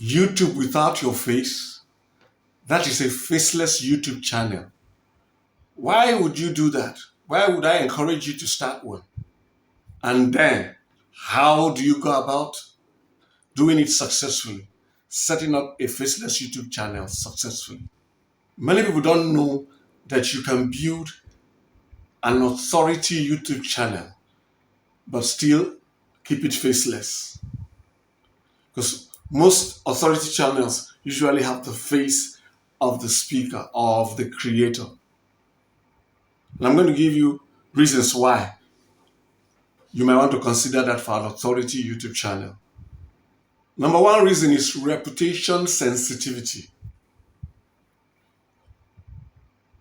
YouTube without your face, that is a faceless YouTube channel. Why would you do that? Why would I encourage you to start one? And then, how do you go about doing it successfully? Setting up a faceless YouTube channel successfully. Many people don't know that you can build an authority YouTube channel, but still keep it faceless. Because most authority channels usually have the face of the speaker or of the creator. And I'm going to give you reasons why you might want to consider that for an authority YouTube channel. Number one reason is reputation sensitivity.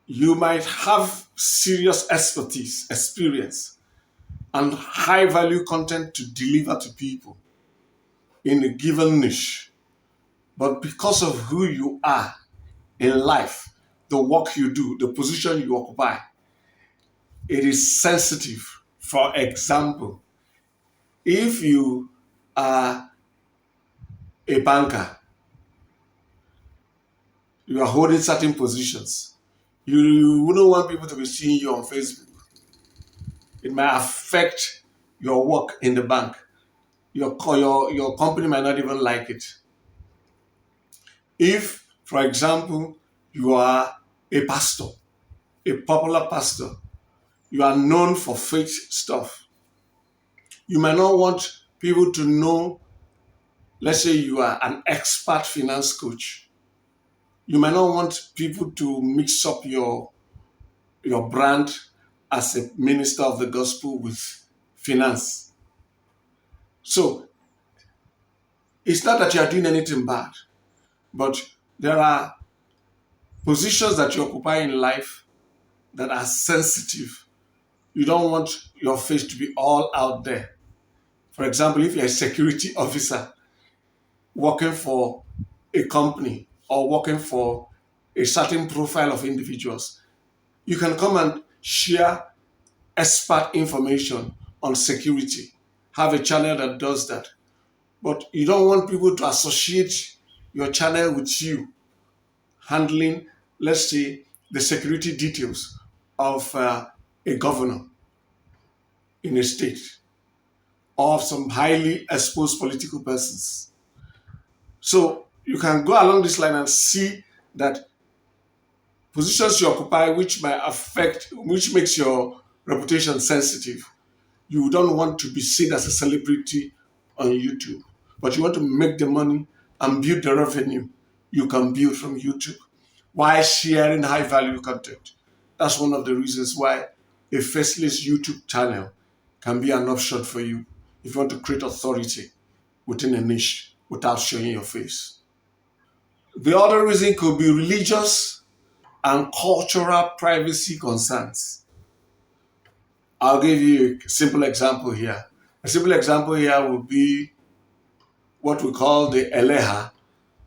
You might have serious expertise, experience, and high value content to deliver to people in a given niche. But because of who you are in life, the work you do, the position you occupy, it is sensitive. For example, if you are a banker, you are holding certain positions, you wouldn't want people to be seeing you on Facebook. It might affect your work in the bank. Your company might not even like it. If, for example, you are a pastor, a popular pastor, you are known for faith stuff, you might not want people to know, let's say you are an expert finance coach. You might not want people to mix up your brand as a minister of the gospel with finance. So it's not that you are doing anything bad, but there are positions that you occupy in life that are sensitive. You don't want your face to be all out there. For example, if you're a security officer working for a company or working for a certain profile of individuals, you can come and share expert information on security. Have a channel that does that. But you don't want people to associate your channel with you handling, let's say, the security details of a governor in a state or of some highly exposed political persons. So you can go along this line and see that positions you occupy which might affect, which makes your reputation sensitive. You don't want to be seen as a celebrity on YouTube, but you want to make the money and build the revenue you can build from YouTube while sharing high value content. That's one of the reasons why a faceless YouTube channel can be an option for you if you want to create authority within a niche without showing your face. The other reason could be religious and cultural privacy concerns. I'll give you a simple example here. A simple example here would be what we call the Eleha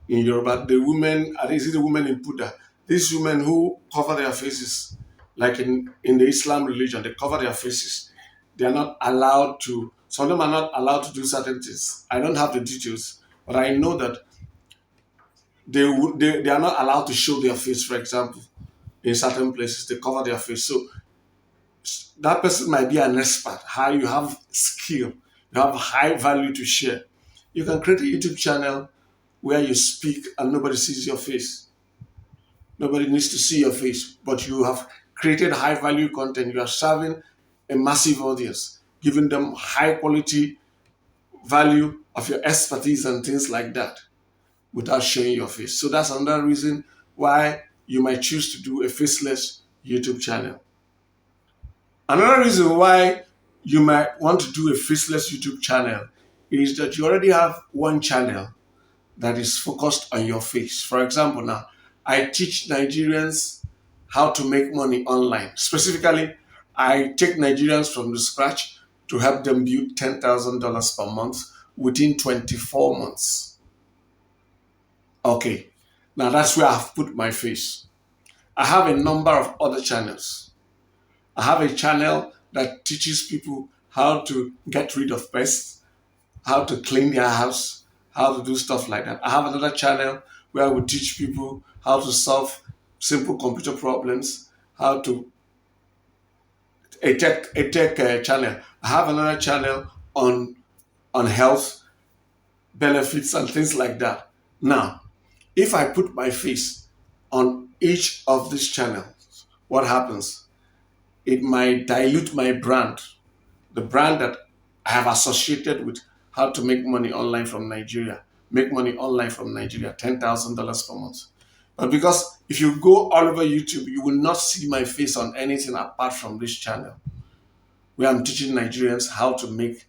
in Yoruba, the women, is it the women in PIDA? These women who cover their faces, like in the Islam religion, they cover their faces. They are not allowed to, some of them are not allowed to do certain things. I don't have the details, but I know that they are not allowed to show their face, for example, in certain places. They cover their face. So that person might be an expert. How you have skill, you have high value to share. You can create a YouTube channel where you speak and nobody sees your face. Nobody needs to see your face, but you have created high value content. You are serving a massive audience, giving them high quality value of your expertise and things like that without showing your face. So that's another reason why you might choose to do a faceless YouTube channel. Another reason why you might want to do a faceless YouTube channel is that you already have one channel that is focused on your face. For example, now, I teach Nigerians how to make money online. Specifically, I take Nigerians from the scratch to help them build $10,000 per month within 24 months. Okay, now that's where I've put my face. I have a number of other channels. I have a channel that teaches people how to get rid of pests, how to clean their house, how to do stuff like that. I have another channel where I will teach people how to solve simple computer problems, how to a tech channel. I have another channel on health benefits and things like that. Now, if I put my face on each of these channels, what happens? It might dilute my brand, the brand that I have associated with how to make money online from Nigeria. Make money online from Nigeria, $10,000 per month. But because if you go all over YouTube, you will not see my face on anything apart from this channel, where I'm teaching Nigerians how to make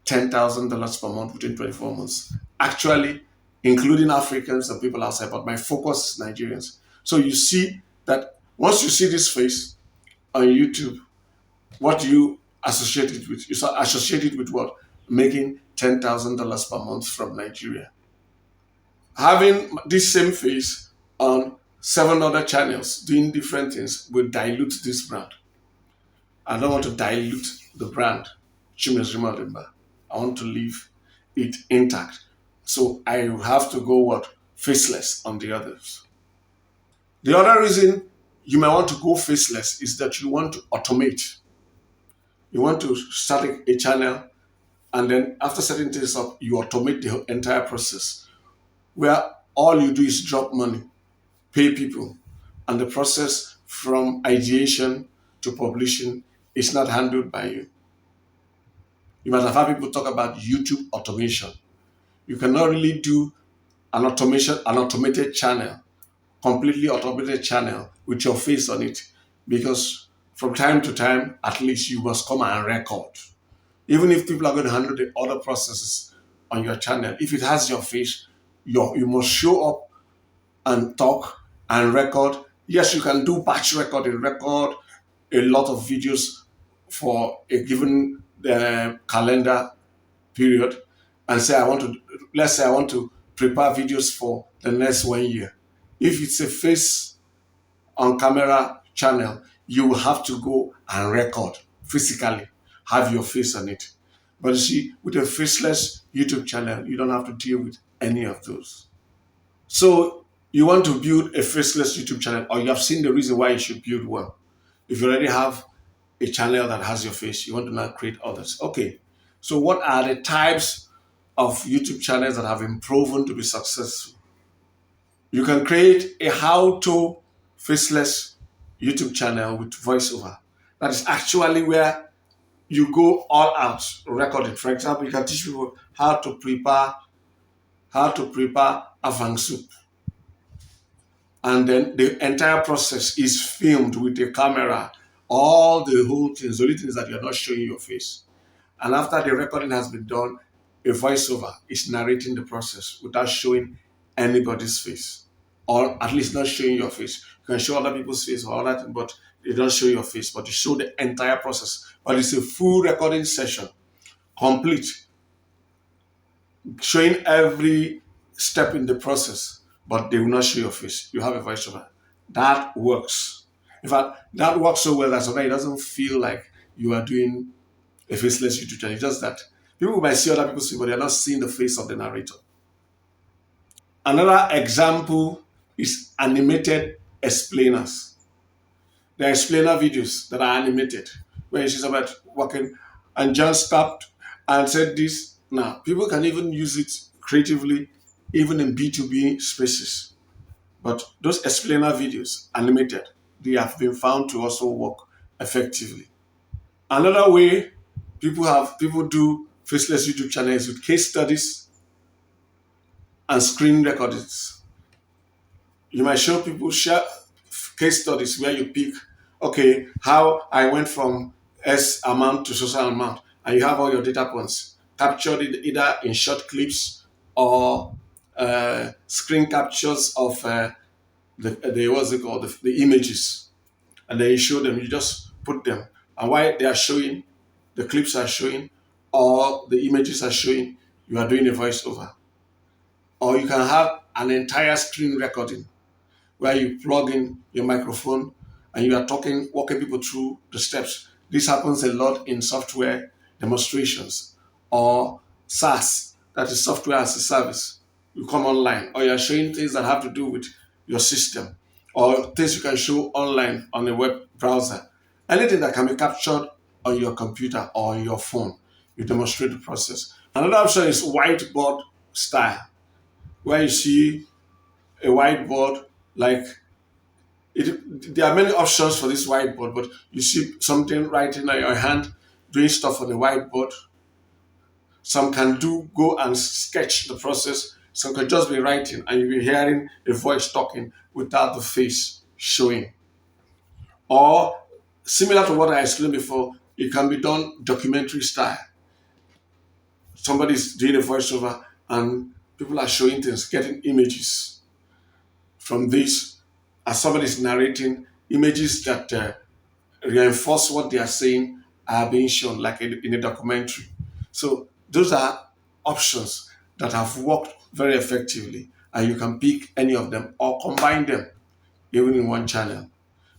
$10,000 per month within 24 months. Actually, including Africans and people outside, but my focus is Nigerians. So you see that once you see this face on YouTube, what do you associate it with? You associate it with what? Making $10,000 per month from Nigeria. Having this same face on 7 other channels doing different things will dilute this brand. I don't want to dilute the brand, Chimezrima Limba. I want to leave it intact. So I have to go what? Faceless on the others. The other reason you might want to go faceless is that you want to automate. You want to start a channel, and then after setting things up, you automate the entire process where all you do is drop money, pay people, and the process from ideation to publishing is not handled by you. You might have had people talk about YouTube automation. You cannot really do an automated channel, completely automated channel with your face on it, because from time to time, at least you must come and record. Even if people are going to handle the other processes on your channel, if it has your face, you must show up and talk and record. Yes, you can do batch recording, record a lot of videos for a given calendar period, and say let's say I want to prepare videos for the next 1 year. If it's a face on camera channel, you will have to go and record physically, have your face on it. But you see, with a faceless YouTube channel, you don't have to deal with any of those. So you want to build a faceless YouTube channel, or you have seen the reason why you should build one. If you already have a channel that has your face, you want to now create others. Okay, so what are the types of YouTube channels that have been proven to be successful? You can create a how-to faceless YouTube channel with voiceover. That is actually where you go all out recording. For example, you can teach people how to prepare afang soup. And then the entire process is filmed with a camera, all the whole things. The only thing is that you're not showing your face. And after the recording has been done, a voiceover is narrating the process without showing anybody's face, or at least not showing your face. You can show other people's face or all that, but they don't show your face, but you show the entire process. But it's a full recording session, complete, showing every step in the process, but they will not show your face. You have a voiceover. That works. In fact, that works so well that sometimes it doesn't feel like you are doing a faceless YouTube channel. It's just that people might see other people's face, but they're not seeing the face of the narrator. Another example is animated explainers. There are explainer videos that are animated, where she's about working, and John stopped and said this. Now, people can even use it creatively, even in B2B spaces. But those explainer videos, animated, they have been found to also work effectively. Another way people do faceless YouTube channels with case studies and screen recordings. You might show people share case studies where you pick, okay, how I went from S amount to social amount, and you have all your data points captured either in short clips or screen captures of the what's it called, the images, and then you show them. You just put them, and while they are showing, the clips are showing, or the images are showing, you are doing a voiceover. Or you can have an entire screen recording where you plug in your microphone and you are walking people through the steps. This happens a lot in software demonstrations or SaaS, that is software as a service. You come online, or you're showing things that have to do with your system, or things you can show online on a web browser. Anything that can be captured on your computer or on your phone, you demonstrate the process. Another option is whiteboard style, where you see a whiteboard like there are many options for this whiteboard, but you see something writing on your hand, doing stuff on the whiteboard. Some can go and sketch the process. Some can just be writing and you'll be hearing a voice talking without the face showing. Or similar to what I explained before, it can be done documentary style. Somebody's doing a voiceover and people are showing things, getting images from this. As somebody's narrating, images that reinforce what they are saying are being shown, like in a documentary. So those are options that have worked very effectively, and you can pick any of them or combine them even in one channel.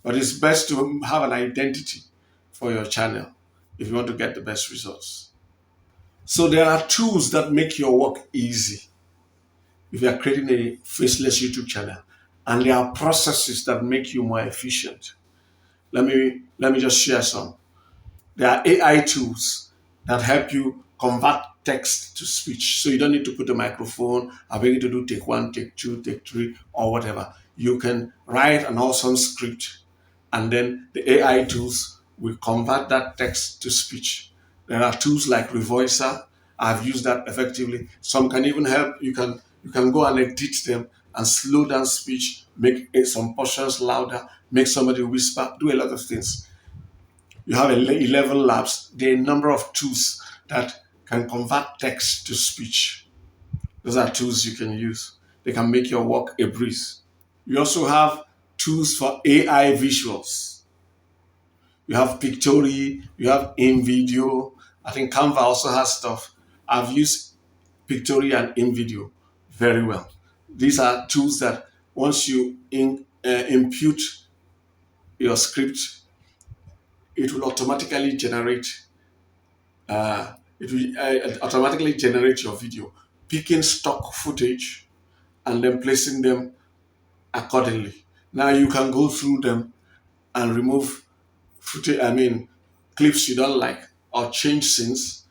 But it's best to have an identity for your channel if you want to get the best results. So there are tools that make your work easy if you are creating a faceless YouTube channel, and there are processes that make you more efficient. Let me just share some. There are AI tools that help you convert text to speech. So you don't need to put a microphone, I'm ready to do take one, take two, take three, or whatever. You can write an awesome script, and then the AI tools will convert that text to speech. There are tools like Revoicer. I've used that effectively. Some can even help. You can go and edit them and slow down speech, make some portions louder, make somebody whisper, do a lot of things. You have 11 labs. There are a number of tools that can convert text to speech. Those are tools you can use. They can make your work a breeze. You also have tools for AI visuals. You have Pictory, you have InVideo. I think Canva also has stuff. I've used Pictory and InVideo very well. These are tools that once you impute your script, it will automatically generate your video, picking stock footage and then placing them accordingly. Now you can go through them and remove footage, clips you don't like, or change scenes.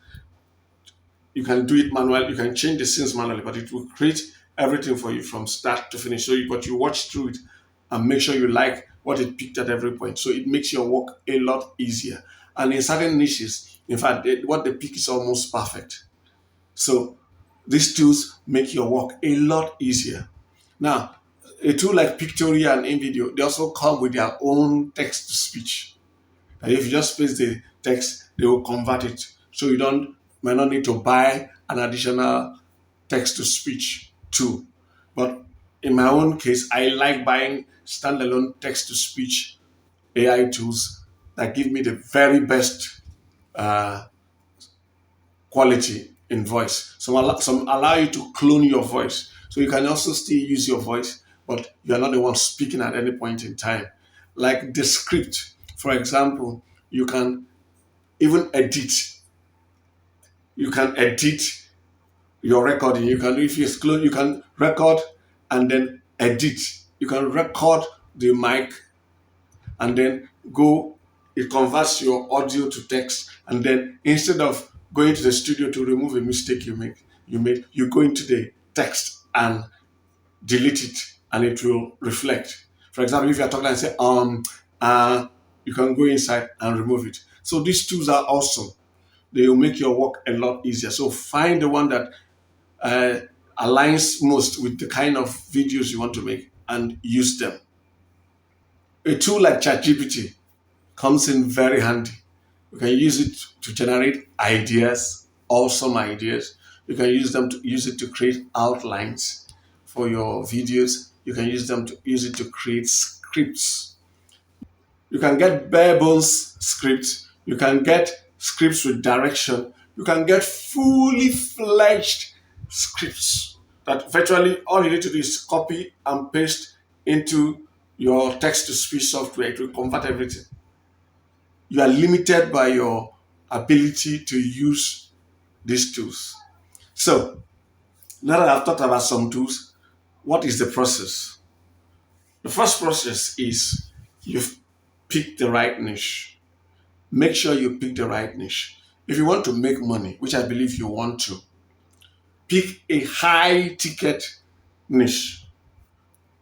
You can do it manually. You can change the scenes manually, but it will create everything for you from start to finish. But you watch through it and make sure you like what it picked at every point. So it makes your work a lot easier. And in certain niches, in fact, what they pick is almost perfect. So these tools make your work a lot easier. Now, a tool like Pictory and InVideo, they also come with their own text to speech. And if you just paste the text, they will convert it. So you might not need to buy an additional text to speech tool. But in my own case, I like buying standalone text to speech AI tools that give me the very best quality in voice. Some allow you to clone your voice. So you can also still use your voice, but you're not the one speaking at any point in time. Like the script, for example, you can even edit. You can edit your recording. You can record and then edit. You can record the mic and then it converts your audio to text, and then instead of going to the studio to remove a mistake you go into the text and delete it, and it will reflect. For example, if you're talking and say you can go inside and remove it. So these tools are awesome. They will make your work a lot easier. So find the one that aligns most with the kind of videos you want to make and use them. A tool like ChatGPT comes in very handy. You can use it to generate ideas, awesome ideas. You can use it to create outlines for your videos. You can use it to create scripts. You can get bare bones scripts. You can get scripts with direction. You can get fully fledged scripts that virtually all you need to do is copy and paste into your text-to-speech software. It will convert everything. You are limited by your ability to use these tools. So Now that I've talked about some tools, what is the process? The first process is you've picked the right niche. Make sure you pick the right niche. If you want to make money, which I believe you want to, pick a high ticket niche.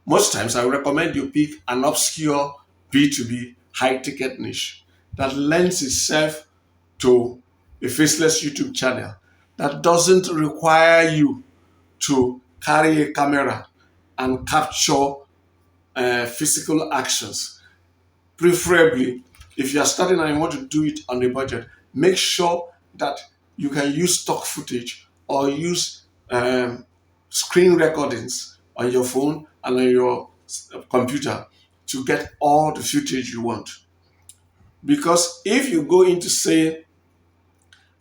Most times I recommend you pick an obscure B2B high ticket niche that lends itself to a faceless YouTube channel that doesn't require you to carry a camera and capture physical actions. Preferably, if you are starting and you want to do it on a budget, make sure that you can use stock footage or use screen recordings on your phone and on your computer to get all the footage you want. Because if you go into saying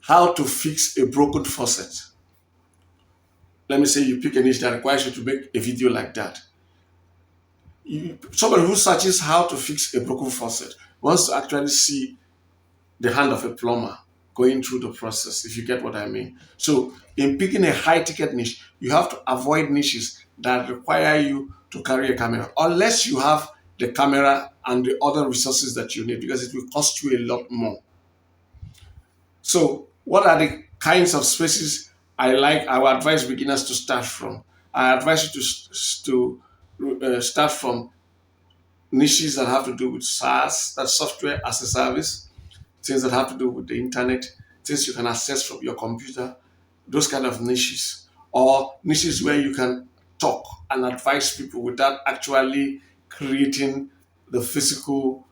how to fix a broken faucet, let me say you pick a niche that requires you to make a video like that. Somebody who searches how to fix a broken faucet wants to actually see the hand of a plumber going through the process, if you get what I mean. So in picking a high ticket niche, you have to avoid niches that require you to carry a camera, unless you have the camera and the other resources that you need, because it will cost you a lot more. So what are the kinds of spaces I would advise beginners to start from? I advise you to start from niches that have to do with SaaS, that's software as a service, things that have to do with the internet, things you can access from your computer, those kind of niches, or niches where you can talk and advise people without actually creating the physical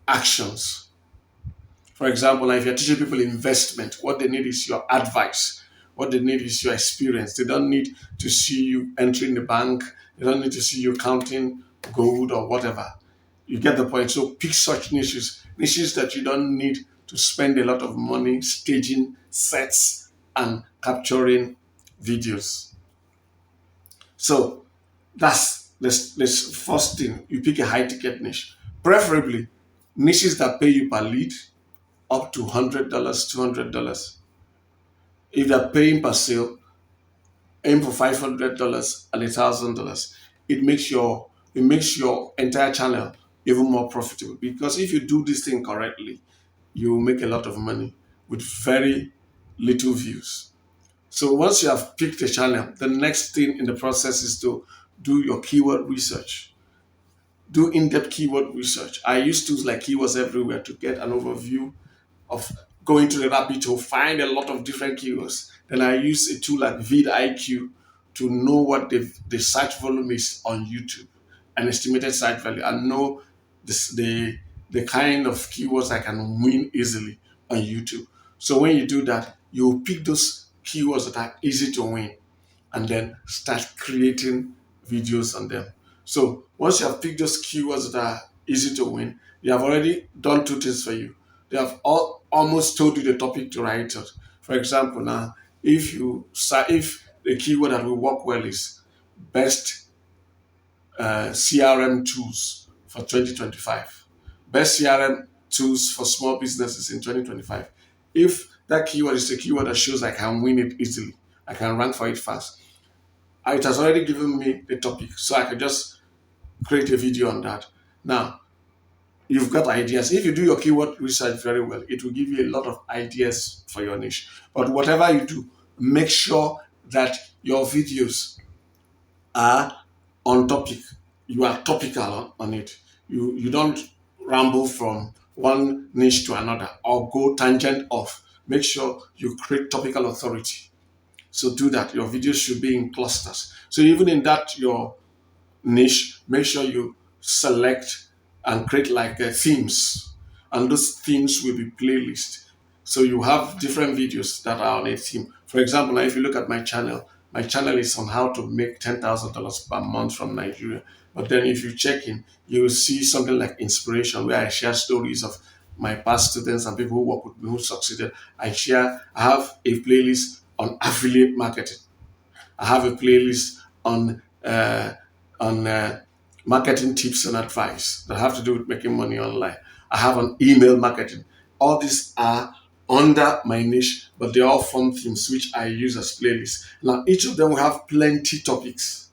actions. For example, if you're teaching people investment, what they need is your advice. What they need is your experience. They don't need to see you entering the bank. They don't need to see you counting gold or whatever. You get the point. So pick such niches that you don't need to spend a lot of money staging sets and capturing videos. So that's this first thing. You pick a high ticket niche, preferably niches that pay you per lead up to $100, $200. If they're paying per sale, aim for $500 and $1,000. It makes your entire channel even more profitable, because if you do this thing correctly, you will make a lot of money with very little views. So once you have picked a channel, the next thing in the process is to do your keyword research. Do in-depth keyword research. I use tools like Keywords Everywhere to get an overview of going to the rabbit hole, find a lot of different keywords. Then I use a tool like vidIQ to know what the search volume is on YouTube, an estimated search value, and know the kind of keywords I can win easily on YouTube. So when you do that, you pick those keywords that are easy to win and then start creating videos on them. So once you have picked those keywords that are easy to win, they have already done two things for you. They have almost told you the topic to write out. For example, now if the keyword that will work well is best CRM tools for 2025, best CRM tools for small businesses in 2025. If that keyword is a keyword that shows I can win it easily, I can rank for it fast, it has already given me the topic, so I can just create a video on that. Now, you've got ideas. If you do your keyword research very well, it will give you a lot of ideas for your niche. But whatever you do, make sure that your videos are on topic. You are topical on it. You don't ramble from one niche to another or go tangent off. Make sure you create topical authority. So do that. Your videos should be in clusters. So even in that your niche, make sure you select and create like themes, and those themes will be playlists. So you have different videos that are on a theme. For example, now if you look at my channel is on how to make $10,000 per month from Nigeria. But then if you check in, you will see something like inspiration, where I share stories of my past students and people who work with me who succeeded. I have a playlist on affiliate marketing. I have a playlist on marketing tips and advice that have to do with making money online. I have an email marketing. All these are under my niche, but they all form themes which I use as playlists. Now, each of them will have plenty topics.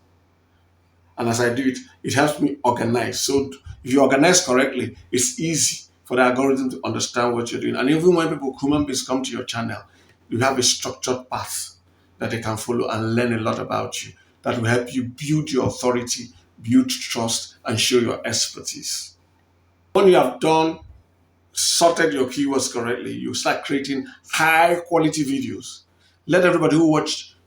And as I do it, it helps me organize. So if you organize correctly, it's easy for the algorithm to understand what you're doing. And even when human beings come to your channel, you have a structured path that they can follow and learn a lot about you. That will help you build your authority, build trust, and show your expertise. When you have done sorted your keywords correctly, you start creating high quality videos. Let everybody who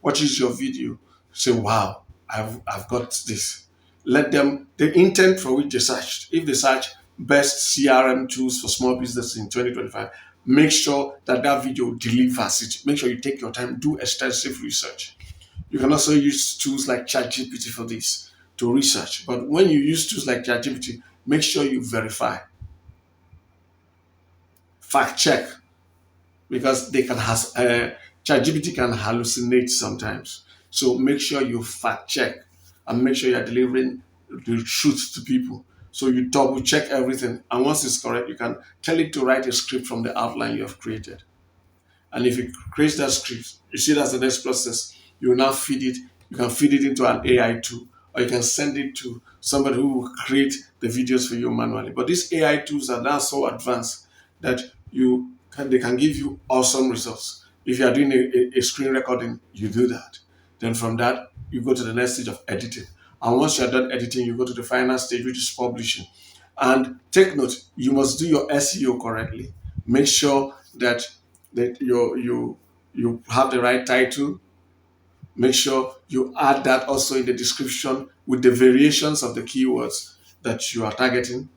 watches your video say, wow, I've got this. Let them, the intent for which they searched, if they search best CRM tools for small business in 2025, make sure that that video delivers it. Make sure you take your time, do extensive research. You can also use tools like ChatGPT for this to research. But when you use tools like ChatGPT, make sure you verify, fact check, because they can ChatGPT can hallucinate sometimes. So make sure you fact check and make sure you're delivering the truth to people. So you double check everything, and once it's correct, you can tell it to write a script from the outline you have created. And if it creates that script, you see that's the next process. You will now feed it. You can feed it into an AI tool, or you can send it to somebody who will create the videos for you manually. But these AI tools are now so advanced that they can give you awesome results. If you are doing a screen recording, you do that. Then from that, you go to the next stage of editing. And once you're done editing, you go to the final stage, which is publishing. And take note, you must do your SEO correctly. Make sure that you have the right title. Make sure you add that also in the description with the variations of the keywords that you are targeting.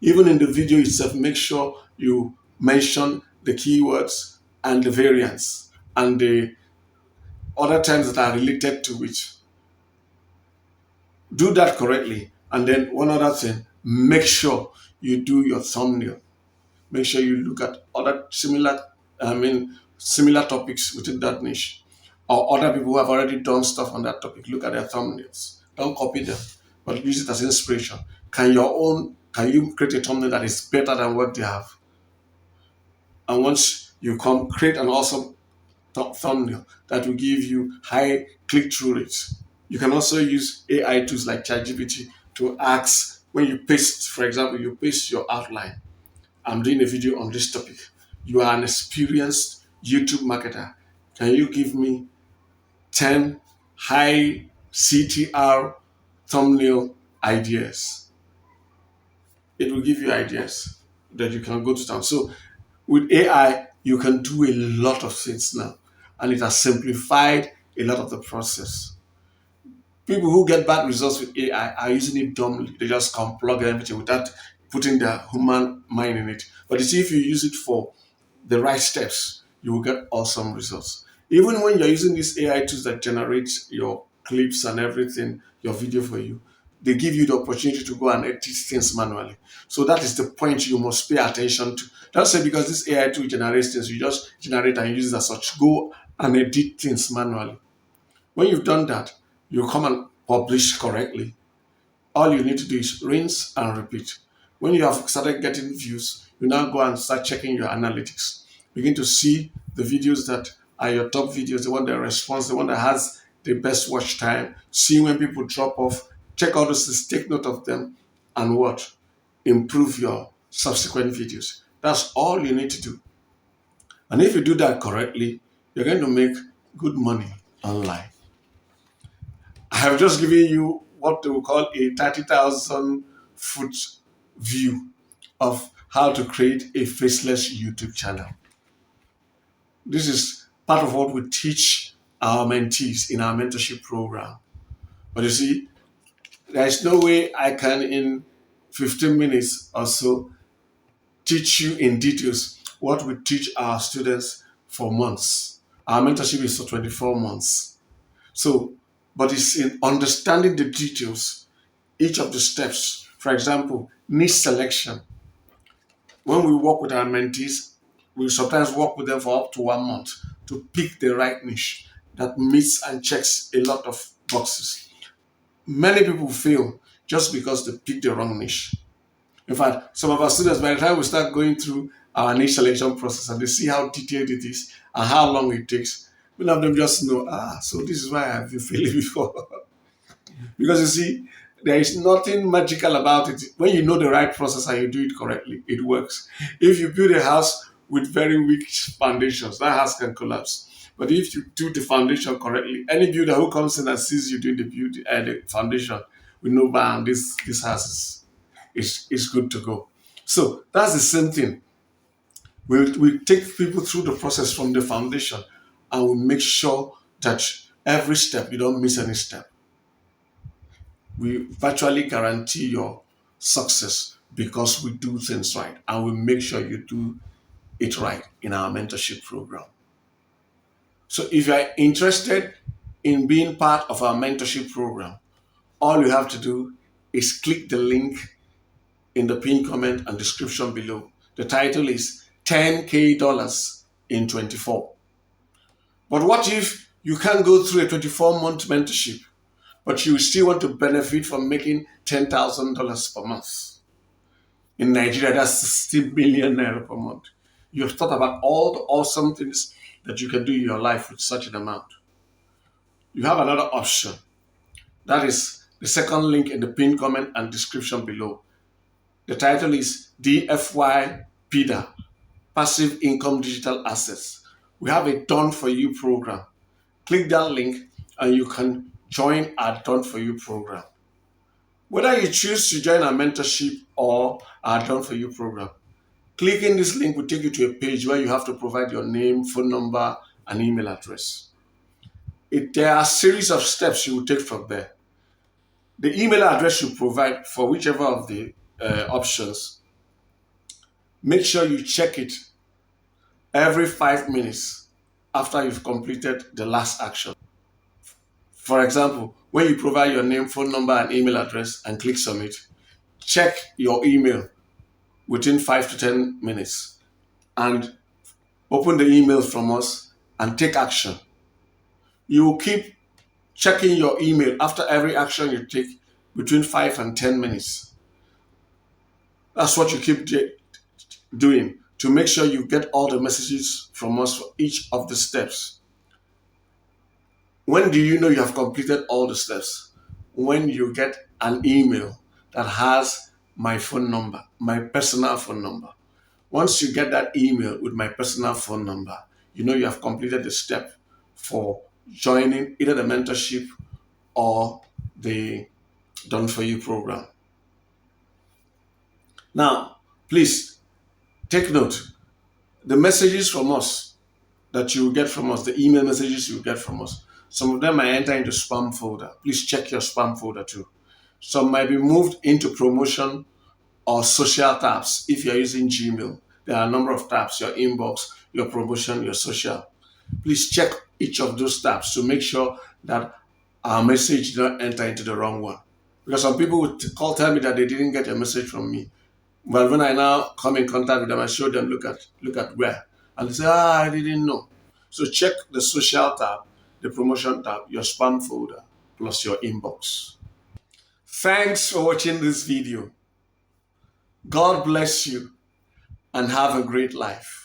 Even in the video itself, make sure you mention the keywords and the variants and the other terms that are related to it. Do that correctly. And then one other thing, make sure you do your thumbnail. Make sure you look at other similar topics within that niche, or other people who have already done stuff on that topic. Look at their thumbnails. Don't copy them, but use it as inspiration. Can you create a thumbnail that is better than what they have? And once you create an awesome thumbnail that will give you high click-through rates. You can also use AI tools like ChatGPT to ask, when you paste, for example, you paste your outline. I'm doing a video on this topic. You are an experienced YouTube marketer. Can you give me 10 high CTR thumbnail ideas? It will give you ideas that you can go to town. So with AI, you can do a lot of things now, and it has simplified a lot of the process. People who get bad results with AI are using it dumbly. They just come plug everything without putting their human mind in it. But you see, if you use it for the right steps, you will get awesome results. Even when you're using these AI tools that generate your clips and everything, your video for you, they give you the opportunity to go and edit things manually. So that is the point you must pay attention to. Don't say because this AI tool generates things, you just generate and use it as such. Go and edit things manually. When you've done that, you come and publish correctly. All you need to do is rinse and repeat. When you have started getting views, you now go and start checking your analytics. Begin to see the videos that are your top videos, the one that responds, the one that has the best watch time. See when people drop off. Check all those things, take note of them, and what? Improve your subsequent videos. That's all you need to do. And if you do that correctly, you're going to make good money online. I have just given you what they will call a 30,000 foot view of how to create a faceless YouTube channel. This is part of what we teach our mentees in our mentorship program. But you see, there is no way I can, in 15 minutes or so, teach you in details what we teach our students for months. Our mentorship is for 24 months. So, but it's in understanding the details, each of the steps. For example, niche selection. When we work with our mentees, we sometimes work with them for up to 1 month to pick the right niche that meets and checks a lot of boxes. Many people fail just because they pick the wrong niche. In fact, some of our students, by the time we start going through our niche selection process and they see how detailed it is and how long it takes, many of them just know, so this is why I've been failing before. Because you see, there is nothing magical about it. When you know the right process and you do it correctly, it works. If you build a house with very weak foundations, that house can collapse. But if you do the foundation correctly, any builder who comes in and sees you doing the foundation will know, bam, this house is good to go. So that's the same thing. We take people through the process from the foundation and we make sure that every step, you don't miss any step. We virtually guarantee your success because we do things right and we make sure you do it right in our mentorship program. So if you are interested in being part of our mentorship program, all you have to do is click the link in the pinned comment and description below. The title is $10K in 24. But what if you can't go through a 24-month mentorship, but you still want to benefit from making $10,000 per month? In Nigeria, that's 60 million naira per month. You've thought about all the awesome things that you can do in your life with such an amount. You have another option. That is the second link in the pinned comment and description below. The title is DFY-PIDA, Passive Income Digital Assets. We have a Done For You program. Click that link and you can join our Done For You program. Whether you choose to join our mentorship or our Done For You program, clicking this link will take you to a page where you have to provide your name, phone number, and email address. There are a series of steps you will take from there. The email address you provide for whichever of the options, make sure you check it every 5 minutes after you've completed the last action. For example, when you provide your name, phone number, and email address and click submit, check your email within 5 to 10 minutes and open the email from us and take action. You will keep checking your email after every action you take between 5 and 10 minutes. That's what you keep doing to make sure you get all the messages from us for each of the steps. When do you know you have completed all the steps? When you get an email that has my phone number, my personal phone number. Once you get that email with my personal phone number, you know you have completed the step for joining either the mentorship or the Done For You program. Now, please take note. The messages from us that you will get from us, the email messages you will get from us, some of them might enter into spam folder. Please check your spam folder too. Some might be moved into promotion or social tabs if you're using Gmail. There are a number of tabs: your inbox, your promotion, your social. Please check each of those tabs to make sure that our message did not enter into the wrong one. Because some people would tell me that they didn't get a message from me. But when I now come in contact with them, I show them, look at where. And they say, I didn't know. So check the social tab, the promotion tab, your spam folder, plus your inbox. Thanks for watching this video. God bless you and have a great life.